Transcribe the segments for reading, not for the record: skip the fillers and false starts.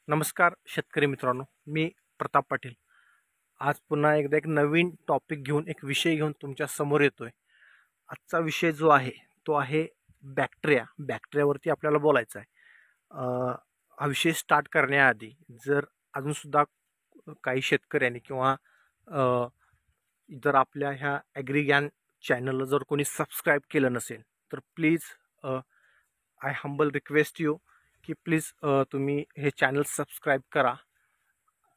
नमस्कार शेतकरी मित्रांनो, मी प्रताप पाटील. आज पुन्हा एकदा एक नवीन टॉपिक घेऊन, एक विषय घेऊन तुमच्या समोर येतोय. आजचा विषय जो आहे तो आहे बॅक्टेरिया. बॅक्टेरियावरती आपल्याला बोलायचं आहे. हा विषय स्टार्ट करण्याआधी जर अजूनसुद्धा काही शेतकऱ्यांनी किंवा जर आपल्या ह्या ॲग्रीज्ञान चॅनलला जर कोणी सबस्क्राईब केलं नसेल तर please I humble request you की प्लीज तुम्ही हे चॅनल सबस्क्राईब करा.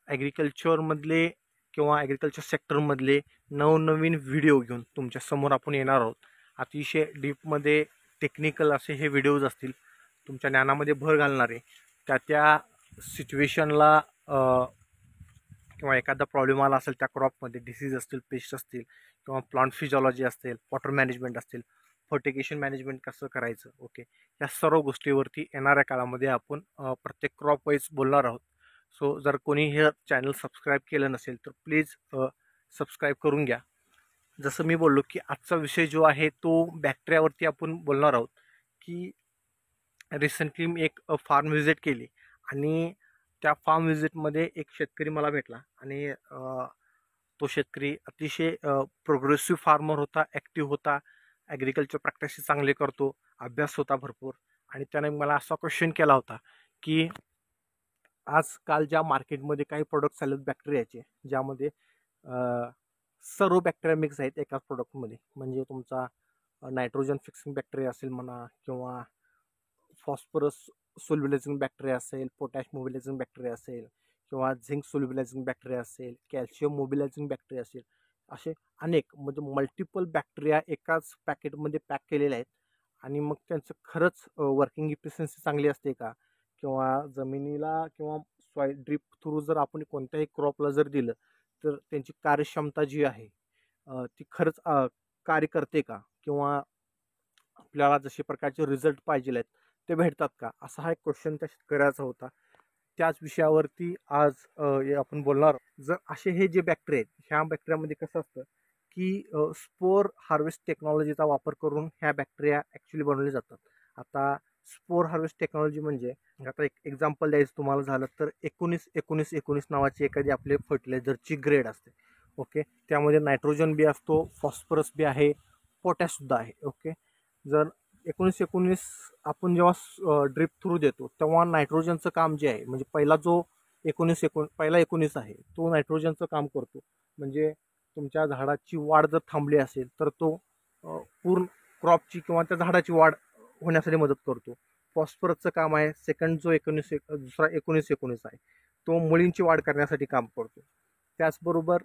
ॲग्रिकल्चरमधले किंवा ॲग्रिकल्चर सेक्टरमधले नवनवीन व्हिडिओ घेऊन तुमच्यासमोर आपण येणार आहोत. अतिशय डीपमध्ये टेक्निकल असे हे व्हिडिओज असतील, तुमच्या ज्ञानामध्ये भर घालणारे. त्या सिच्युएशनला किंवा एखादा प्रॉब्लेम आला असेल त्या क्रॉपमध्ये, डिसीज असतील, पेस्ट असतील किंवा प्लांट फिजिओलॉजी असेल, वॉटर मॅनेजमेंट असतील, फर्टिगेशन मॅनेजमेंट कसं करायचं, ओके, या सर्व गोष्टीवरती येणाऱ्या काळामध्ये आपण प्रत्येक क्रॉप वाईज बोलणार आहोत. सो जर कोणी हे चॅनल सबस्क्राईब केलं नसेल तर प्लीज सबस्क्राईब करून घ्या. जसं मी बोललो की आजचा विषय जो आहे तो बॅक्टेरियावरती आपण बोलणार आहोत. की रिसेंटली मी एक फार्म व्हिजिट केली आणि त्या फार्म व्हिजिटमध्ये एक शेतकरी मला भेटला आणि तो शेतकरी अतिशय प्रोग्रेसिव्ह फार्मर होता, ॲक्टिव्ह होता, ॲग्रिकल्चर प्रॅक्टिस चांगले करतो, अभ्यास होता भरपूर. आणि त्याने मला असा क्वेश्चन केला होता की आजकाल ज्या मार्केटमध्ये काही प्रोडक्ट्स आलेत बॅक्टेरियाचे, ज्यामध्ये सर्व बॅक्टेरिया मिक्स आहेत एकाच प्रोडक्टमध्ये. म्हणजे तुमचा नायट्रोजन फिक्सिंग बॅक्टेरिया असेल म्हणा, किंवा फॉस्फरस सोल्युबलायझिंग बॅक्टेरिया असेल, पोटॅश मोबिलायझिंग बॅक्टेरिया असेल, किंवा झिंक सोल्युबलायझिंग बॅक्टेरिया असेल, कॅल्शियम मोबिलायझिंग बॅक्टेरिया असेल, असे अनेक म्हणजे मल्टिपल बॅक्टेरिया एकाच पॅकेटमध्ये पॅक केलेले आहेत. आणि मग त्यांचं खरंच वर्किंग इफिशियन्सी चांगली असते का, किंवा जमिनीला किंवा सॉईल ड्रीप थ्रू जर आपण कोणत्याही क्रॉपला जर दिलं तर त्यांची कार्यक्षमता जी आहे ती खरंच कार्य करते का, किंवा आपल्याला जसे प्रकारचे रिझल्ट पाहिजे आहेत ते भेटतात का, असा हा एक क्वेश्चन त्या शेतकऱ्याचा होता. त्याच विषयावरती आज आपण बोलणार. जर असे हे जे बॅक्टेरिया आहेत, ह्या बॅक्टेरियामध्ये कसं असतं की स्पोर हार्वेस्ट टेक्नॉलॉजीचा वापर करून ह्या बॅक्टेरिया ॲक्च्युली बनवले जातात. आता स्पोर हार्वेस्ट टेक्नॉलॉजी म्हणजे, आता एक एक्झाम्पल द्यायचं तुम्हाला झालं तर 19-19-19 नावाची एखादी आपले फर्टिलायझरची ग्रेड असते. ओके, त्यामध्ये नायट्रोजन बी असतो, फॉस्फरस बी आहे, पोटॅशसुद्धा आहे. ओके, जर 19-19 आपण जेव्हा ड्रिप थ्रू देतो तेव्हा नायट्रोजनचं काम जे आहे, म्हणजे पहिला जो 19 आहे तो नायट्रोजनचं काम करतो. म्हणजे तुमच्या झाडाची वाढ जर थांबली असेल तर तो पूर्ण क्रॉपची किंवा त्या झाडाची वाढ होण्यासाठी मदत करतो. फॉस्फरसचं काम आहे, सेकंड जो दुसरा 19 आहे तो मुळींची वाढ करण्यासाठी काम करतो. त्याचबरोबर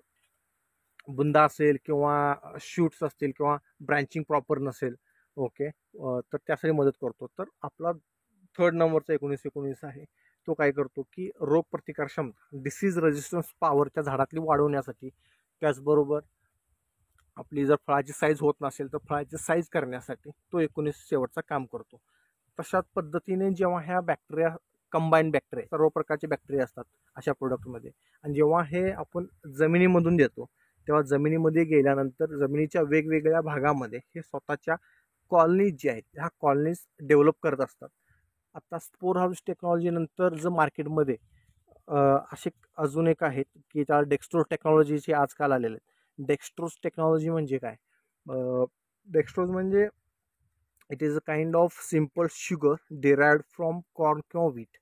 बुंदा असेल किंवा शूट्स असतील किंवा ब्रँचिंग प्रॉपर नसेल, ओके, तर त्यासाठी मदत करतो. तर आपला थर्ड नंबरचा 19 आहे तो काय करतो की रोग प्रतिकार क्षमता, डिसीज रेजिस्टन्स पॉवर त्या झाडातली वाढवण्यासाठी, त्याचबरोबर आपली जर फळाची साईज होत नसेल तर फळाची साईज करण्यासाठी तो 19 शेवटचा काम करतो. तशाच पद्धतीने जेव्हा ह्या बॅक्टेरिया कंबाईन बॅक्टेरिया, सर्व प्रकारचे बॅक्टेरिया असतात अशा प्रोडक्टमध्ये, आणि जेव्हा हे आपण जमिनीमधून देतो तेव्हा जमिनीमध्ये गेल्यानंतर जमिनीच्या वेगवेगळ्या भागामध्ये हे स्वतःच्या कॉलनीज जे आहेत ह्या कॉलनीज डेव्हलप करत असतात. आता स्पोर हार्वेस्ट टेक्नॉलॉजी नंतर जर मार्केटमध्ये असे अजून एक आहेत की त्या डेक्स्ट्रोज टेक्नॉलॉजीचे आजकाल आलेले आहेत. डेक्स्ट्रोज टेक्नॉलॉजी म्हणजे काय? डेक्स्ट्रोज म्हणजे it is a kind of simple sugar derived from corn किंवा व्हीट,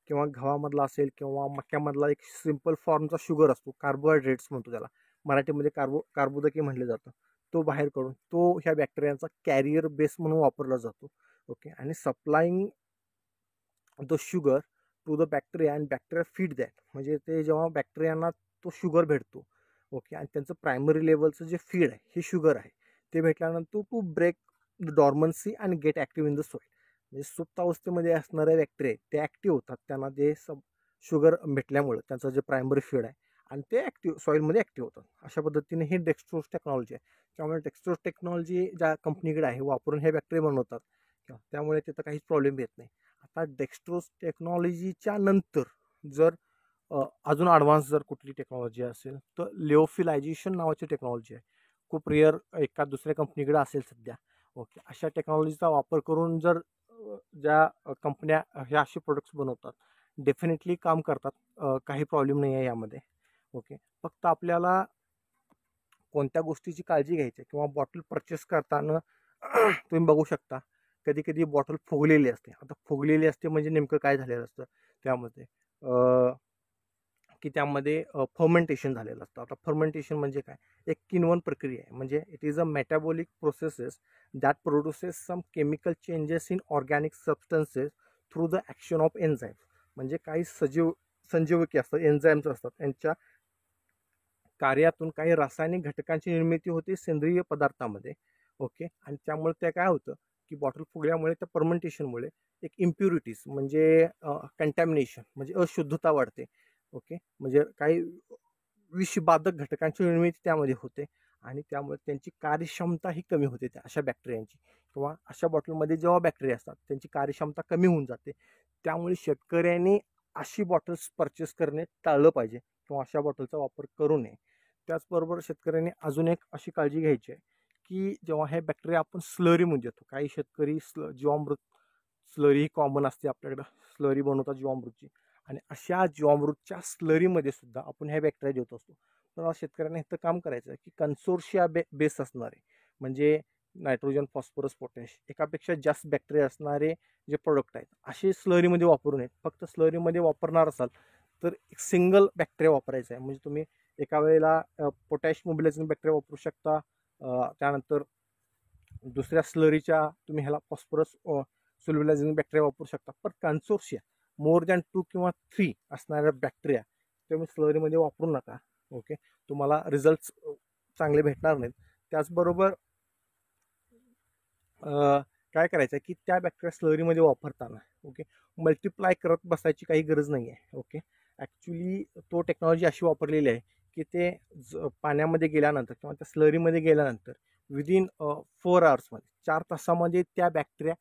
किंवा गव्हामधला असेल किंवा मक्यामधला एक सिम्पल फॉर्मचा शुगर असतो, कार्बोहायड्रेट्स म्हणतो त्याला, मराठीमध्ये कार्बोदके म्हटलं जातं. तो बाहेर काढून तो ह्या बॅक्टेरियांचा कॅरियर बेस म्हणून वापरला जातो. ओके, आणि supplying the sugar to the bacteria and bacteria feed that, म्हणजे ते जेव्हा बॅक्टेरियांना तो शुगर भेटतो, ओके, आणि त्यांचं प्रायमरी लेवलचं जे फीड आहे हे शुगर आहे, ते भेटल्यानंतर to break the dormancy and get active in the soil, म्हणजे सुप्त अवस्थेमध्ये असणारे बॅक्टेरिया ते ॲक्टिव्ह होतात. त्यांना जे शुगर भेटल्यामुळे त्यांचं जे प्रायमरी फीड आहे आणि ते ॲक्टिव्ह सॉईलमध्ये ॲक्टिव्ह होतात. अशा पद्धतीने ही डेक्स्ट्रोज टेक्नॉलॉजी आहे. त्यामुळे डेक्स्ट्रोज टेक्नॉलॉजी ज्या कंपनीकडे आहे वापरून हे बॅक्टेरिया बनवतात, त्यामुळे तिथं काहीच प्रॉब्लेम येत नाही. आता डेक्स्ट्रोज टेक्नॉलॉजीच्या नंतर जर अजून ॲडव्हान्स जर कुठली टेक्नॉलॉजी असेल तर लिओफिलायझेशन नावाची टेक्नॉलॉजी आहे. खूप रेअर एका दुसऱ्या कंपनीकडे असेल सध्या. ओके, अशा टेक्नॉलॉजीचा वापर करून जर ज्या कंपन्या हे असे प्रोडक्ट्स बनवतात डेफिनेटली काम करतात, काही प्रॉब्लेम नाही आहे यामध्ये. ओके, फक्त आपल्याला कोणत्या गोष्टीची काळजी घ्यायची किंवा बॉटल परचेस करताना तुम्ही बघू शकता कधी कधी बॉटल फुगलेली असते. आता फुगलेली असते म्हणजे नेमकं काय झालेलं असतं त्यामध्ये, की त्यामध्ये फर्मेंटेशन झालेलं असतं. आता फर्मेंटेशन म्हणजे काय, एक किण्वन प्रक्रिया आहे. म्हणजे it is a metabolic processes that produces some chemical changes in organic substances through the action of enzymes. म्हणजे काही संजीवकी असतात, एन्झाईम्स असतात, यांच्या कार्यातून काही रासायनिक घटकांची निर्मिती होते सेंद्रिय पदार्थामध्ये. ओके, आणि त्यामुळे ते काय होतं की बॉटल फुगल्यामुळे त्या फर्मेंटेशनमुळे एक इम्प्युरिटीज म्हणजे कंटॅमिनेशन म्हणजे अशुद्धता वाढते. ओके, म्हणजे काही विषबाधक घटकांची निर्मिती त्यामध्ये होते आणि त्यामुळे त्यांची कार्यक्षमता ही कमी होते त्या अशा बॅक्टेरियांची, किंवा अशा बॉटलमध्ये जेव्हा बॅक्टेरिया असतात त्यांची कार्यक्षमता कमी होऊन जाते. त्यामुळे शेतकऱ्यांनी अशी बॉटल्स परचेस करणे टाळलं पाहिजे किंवा अशा बॉटलचा वापर करू नये. त्याचबरोबर शेतकऱ्यांनी अजून एक अशी काळजी घ्यायची आहे की जेव्हा हे बॅक्टेरिया आपण स्लरीमध्ये देतो, काही शेतकरी जीवामृत स्लरी कॉमन असते आपल्याकडं, स्लरी बनवतात जीवामृतची, आणि अशा जीवामृतच्या स्लरीमध्ये सुद्धा आपण हे बॅक्टेरिया देत असतो. तर शेतकऱ्यांना इथं काम करायचं आहे की कन्सोर्शिया बेस असणारे, म्हणजे नायट्रोजन, फॉस्फरस, पोटॅश एकापेक्षा जास्त बॅक्टेरिया असणारे जे प्रोडक्ट आहेत असे स्लरीमध्ये वापरू नयेत. फक्त स्लरीमध्ये वापरणार असाल तर एक सिंगल बॅक्टेरिया वापरायचा आहे. म्हणजे तुम्ही एका वेळेला पोटॅश मोबिलायझिंग बॅक्टेरिया वापरू शकता, त्यानंतर दुसऱ्या स्लरीच्या तुम्ही ह्याला फॉस्फरस सोल्युलायझिंग बॅक्टेरिया वापरू शकता. पण कन्सोर्शिया मोर दॅन 2 किंवा 3 असणाऱ्या बॅक्टेरिया तुम्ही स्लरीमध्ये वापरू नका. ओके, तुम्हाला रिझल्ट चांगले भेटणार नाहीत. त्याचबरोबर काय करायचं आहे की त्या बॅक्टेरिया स्लरीमध्ये वापरताना ओके मल्टिप्लाय करत बसायची काही गरज नाही आहे. ओके, ॲक्च्युली तो टेक्नॉलॉजी अशी वापरलेली आहे की ते पाण्यामध्ये गेल्यानंतर किंवा त्या स्लरीमध्ये गेल्यानंतर विदिन 4 आवर्समध्ये 4 तासामध्ये त्या बॅक्टेरिया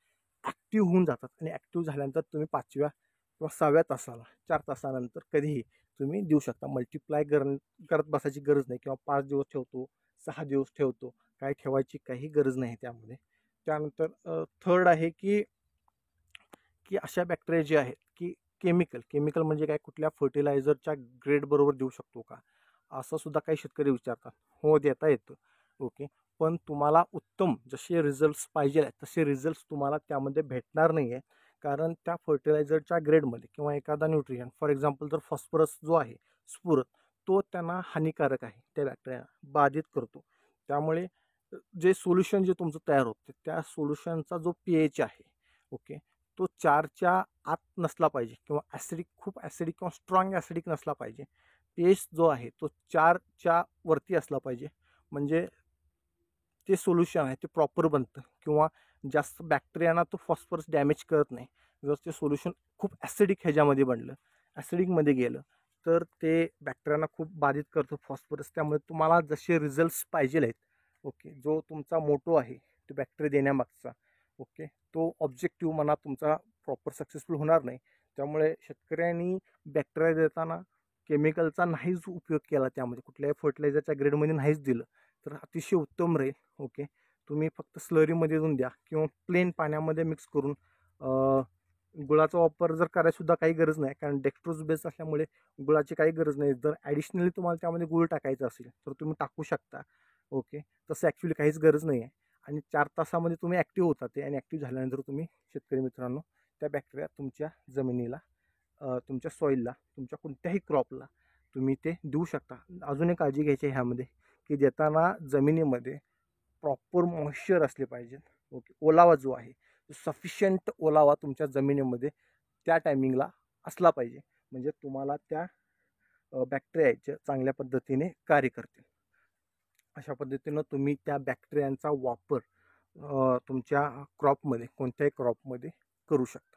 ॲक्टिव्ह होऊन जातात. आणि ॲक्टिव्ह झाल्यानंतर तुम्ही 5व्या किंवा 6व्या तासाला 4 तासानंतर कधीही तुम्ही देऊ शकता. मल्टिप्लाय करत बसायची गरज नाही, किंवा 5 दिवस ठेवतो, 6 दिवस ठेवतो, काय ठेवायची काही गरज नाही त्यामध्ये. त्यानंतर थर्ड आहे की की अशा बॅक्टेरिया जे आहेत की केमिकल म्हणजे काय, कुठल्या फर्टिलायझरच्या ग्रेड बरोबर देऊ शकतो का, असं सुद्धा काही शेतकरी विचारतात. हो, देता येतं. ओके, पण तुम्हाला उत्तम जसे रिझल्ट्स पाहिजे आहेत तसे रिझल्ट्स तुम्हाला त्यामध्ये भेटणार नाही आहे. कारण त्या फर्टिलायझरच्या ग्रेडमध्ये किंवा एखादा न्यूट्रिशन, फॉर एक्झाम्पल जर फॉस्फरस जो आहे स्फुरत, तो त्यांना हानिकारक आहे, त्या बॅक्टेरिया बाधित करतो. त्यामुळे जे सोल्युशन जे तुमचं तयार होतं त्या सोल्युशनचा जो pH आहे ओके तो 4च्या आत नसला पाहिजे, किंवा ॲसिडिक, खूप ॲसिडिक किंवा स्ट्रॉंग ॲसिडिक नसला पाहिजे. pH जो आहे तो 4च्या वरती असला पाहिजे, म्हणजे ते सोल्युशन आहे ते प्रॉपर बनतं किंवा जास्त बॅक्टेरियाना तो फॉस्फरस डॅमेज करत नाही. जर ते सोल्युशन खूप ॲसिडिक ह्याच्यामध्ये बनलं, ॲसिडिकमध्ये गेलं तर ते बॅक्टेरियाना खूप बाधित करतो फॉस्फरस. त्यामुळे तुम्हाला जसे रिझल्ट्स पाहिजे आहेत ओके, जो तुमचा मोटो आहे तो बॅक्टेरिया देण्यामागचा ओके, तो ऑब्जेक्टिव्ह म्हणा तुमचा प्रॉपर सक्सेसफुल होणार नाही. त्यामुळे शेतकऱ्यांनी बॅक्टेरिया देताना केमिकलचा नाहीच उपयोग केला, त्यामध्ये कुठल्याही फर्टिलायझरच्या ग्रेडमध्ये नाहीच दिलं तर अतिशय उत्तम राहील. ओके, तुम्ही फक्त स्लरीमध्ये देऊन द्या किंवा प्लेन पाण्यामध्ये मिक्स करून, गुळाचा वापर जर करायसुद्धा काही गरज नाही, कारण डेक्स्ट्रोज बेस असल्यामुळे गुळाची काही गरज नाही. जर ॲडिशनली तुम्हाला त्यामध्ये गुळ टाकायचं असेल तर तुम्ही टाकू शकता. ओके, तसं ॲक्च्युली काहीच गरज नाही आहे. आणि 4 तासामध्ये तुम्ही ॲक्टिव्ह होता ते, आणि ॲक्टिव्ह झाल्यानंतर तुम्ही शेतकरी मित्रांनो त्या बॅक्टेरिया तुमच्या जमिनीला, तुमच्या सॉईलला, तुमच्या कोणत्याही क्रॉपला तुम्ही ते देऊ शकता. अजून एक काळजी घ्यायची आहे ह्यामध्ये की देताना जमिनीमध्ये प्रॉपर मॉइश्चर असले पाहिजे. ओके, ओलावा जो आहे सफिशियंट ओलावा तुमच्या जमिनीमध्ये त्या टायमिंगला असला पाहिजे, म्हणजे तुम्हाला त्या बॅक्टेरियाचे चांगल्या पद्धतीने कार्य करतील. अशा पद्धतीनं तुम्ही त्या बॅक्टेरियांचा वापर तुमच्या क्रॉपमध्ये, कोणत्याही क्रॉपमध्ये करू शकता.